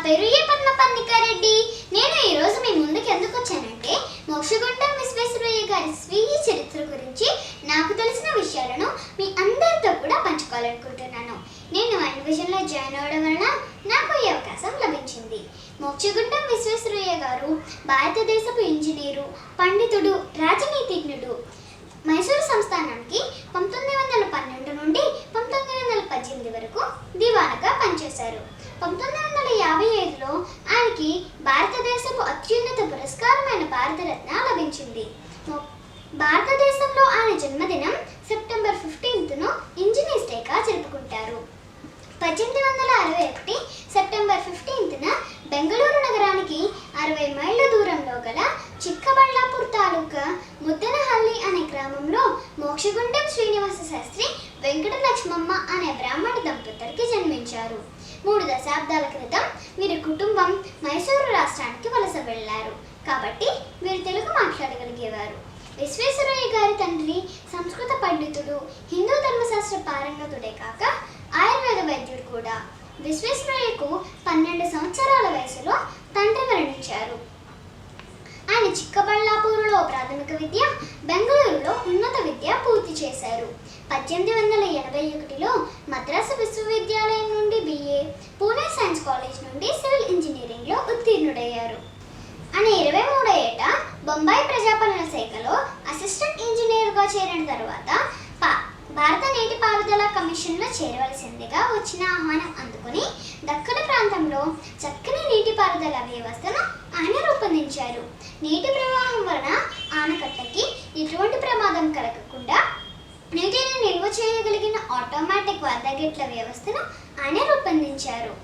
పేరు ఏ పద్మపర్ణికారెడ్డి. నేను ఈరోజు మీ ముందుకు ఎందుకు వచ్చానంటే మోక్షగుండం విశ్వేశ్వరయ్య గారి స్వీయ చరిత్ర గురించి నాకు తెలిసిన విషయాలను మీ అందరితో కూడా పంచుకోవాలనుకుంటున్నాను. నేను మైండ్ విజన్లో జాయిన్ అవ్వడం వలన నాకు ఈ అవకాశం లభించింది. మోక్షగుండం విశ్వేశ్వరయ్య గారు భారతదేశపు ఇంజనీరు, పండితుడు, రాజనీతిజ్ఞుడు. మైసూరు సంస్థానానికి 1912 నుండి 1918 వరకు దివానుగా పనిచేశారు. 1955లో ఆయనకి భారతదేశపు అత్యున్నత పురస్కారమైన భారతరత్న లభించింది. భారతదేశంలో ఆయన జన్మదినం సెప్టెంబర్ 15ను ఇంజనీర్స్ డేగా జరుపుకుంటారు. 1861 సెప్టెంబర్ 15న బెంగళూరు నగరానికి 60 మైళ్ళ దూరంలో గల చిక్కబళ్ళాపూర్ తాలూకా ముద్దనహల్లి అనే గ్రామంలో మోక్షగుండం శ్రీనివాస శాస్త్రి, వెంకట లక్ష్మమ్మ అనే బ్రాహ్మణ దంపతులకి జన్మించారు. 3 దశాబ్దాల క్రితం వీరి కుటుంబం మైసూరు రాష్ట్రానికి వలస వెళ్లారు. కాబట్టి వీరు తెలుగు మాట్లాడగలిగేవారు. విశ్వేశ్వరయ్య గారి తండ్రి సంస్కృత పండితుడు, హిందూ ధర్మశాస్త్ర పారంగతుడే కాక ఆయుర్వేద వైద్యుడు కూడా. విశ్వేశ్వరయ్యకు 12 సంవత్సరాల వయసులో తండ్రి మరణించారు. ఆయన చిక్కబళ్ళాపూరులో ప్రాథమిక విద్య, బెంగళూరులో ఉన్నత విద్య పూర్తి చేశారు. 1881లో మద్రాసు విశ్వవిద్యాలయం నుండి BA, పూణే సైన్స్ కాలేజ్ నుండి సివిల్ ఇంజనీరింగ్లో ఉత్తీర్ణుడయ్యారు. ఆయన 23వ ఏట బొంబాయి ప్రజాపాలన శాఖలో అసిస్టెంట్ ఇంజనీర్గా చేరిన తర్వాత భారత నీటిపారుదల కమిషన్లో చేరవలసిందిగా వచ్చిన ఆహ్వానం అందుకుని దక్కన ప్రాంతంలో చక్కని నీటిపారుదల వ్యవస్థను ఆయన రూపొందించారు. నీటి ప్రవాహం వలన ఆనకట్టకి ఎటువంటి ప్రమాదం కలగకుండా నీటిని నిల్వ చేయగలిగిన ఆటోమేటిక్ వరదగేట్ల వ్యవస్థను ఆయన రూపొందించారు.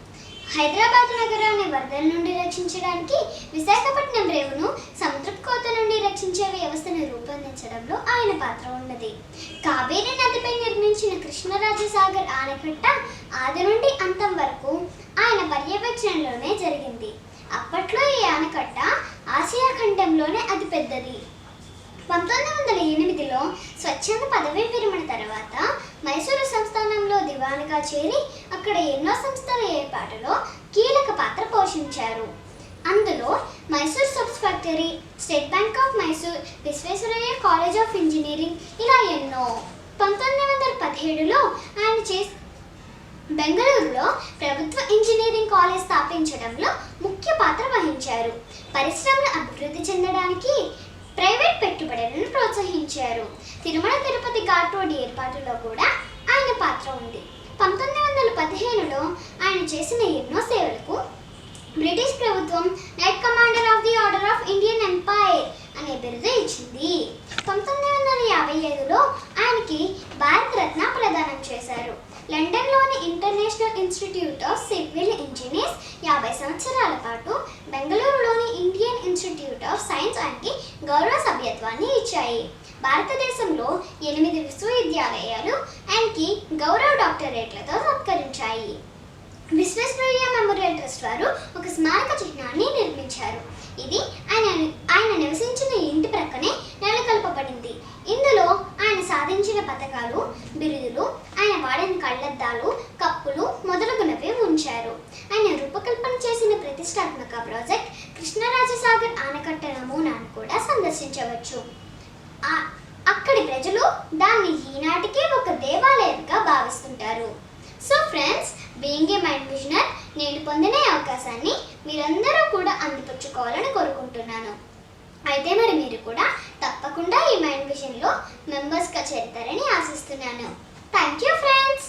హైదరాబాద్ నగరాన్ని వరదల నుండి రక్షించడానికి విశాఖపట్నం రేవును సముద్రపు కోత నుండి రక్షించే వ్యవస్థను రూపొందించడంలో ఆయన పాత్ర ఉన్నది. కావేరీ నదిపై నిర్మించిన కృష్ణరాజసాగర్ ఆనకట్ట ఆది నుండి అంతం వరకు ఆయన పర్యవేక్షణలోనే జరిగింది. అప్పట్లో ఈ ఆనకట్ట ఆసియా ఖండంలోనే అతిపెద్దది. 1908లో స్వచ్ఛంద పదవీ విరమణ తర్వాత మైసూరు సంస్థానంలో దివానుగా చేరి అక్కడ ఎన్నో సంస్థల ఏర్పాటులో కీలక పాత్ర పోషించారు. అందులో Mysore subs factory, state bank of Mysore, Visvesvaraya college of engineering, ఇలా ఎన్నో. 1917లో ఆయన బెంగళూరులో ప్రభుత్వ ఇంజనీరింగ్ కాలేజ్ స్థాపించడంలో ముఖ్య పాత్ర వహించారు. పరిశ్రమలు అభివృద్ధి చెందడానికి ప్రైవేట్ పెట్టుబడులను ప్రోత్సహించారు. తిరుమల తిరుపతి ఘాట్ రోడ్ ఏర్పాటులో కూడా ఆయన పాత్ర ఉంది. 1915లో ఆయన చేసిన ఎన్నో సేవలకు బ్రిటిష్ ప్రభుత్వం knight commander of the order of Indian empire అనే బిరుదు ఇచ్చింది. 1955లో ఆయనకి భారతరత్న ప్రదానం చేశారు. లండన్లోని international institute of civil engineers 50 సంవత్సరాల పాటు, బెంగళూరులోని ఇండియన్ ఇన్స్టిట్యూట్ ఆఫ్ సైన్స్ ఆయనకి గౌరవ సభ్యత్వాన్ని ఇచ్చాయి. భారతదేశంలో 8 విశ్వవిద్యాలయాలు ఆయనకి గౌరవ డాక్టరేట్లతో సత్కరించాయి. విశ్వేశ్వరయ్య మెమోరియల్ ట్రస్ట్ వారు ఒక స్మారక చిహ్నాన్ని నిర్మించారు. ఇది ఆయన నివసించిన ఇంటి ప్రక్కనే నెలకొల్పబడింది. ఇందులో ఆయన సాధించిన పథకాలు, బిరుదులు, ఆయన వాడిన కళ్ళద్దాలు, కప్పులు మొదలగునవి ఉంచారు. ఆయన రూపకల్పన చేసిన ప్రతిష్టాత్మక ప్రాజెక్ట్ కృష్ణరాజసాగర్ ఆనకట్ట నమూనాను కూడా సందర్శించవచ్చు. అక్కడి ప్రజలు దాన్ని ఈనాటికి ఒక దేవాలయంగా భావిస్తుంటారు. So friends, being a mind visioner, నేను పొందిన అవకాశాన్ని మీరందరూ కూడా అందిపుచ్చుకోవాలని కోరుకుంటున్నాను. అయితే మరి మీరు కూడా తప్పకుండా ఈ మైండ్ విజన్లో మెంబర్స్గా చేరతారని ఆశిస్తున్నాను. Thank you friends.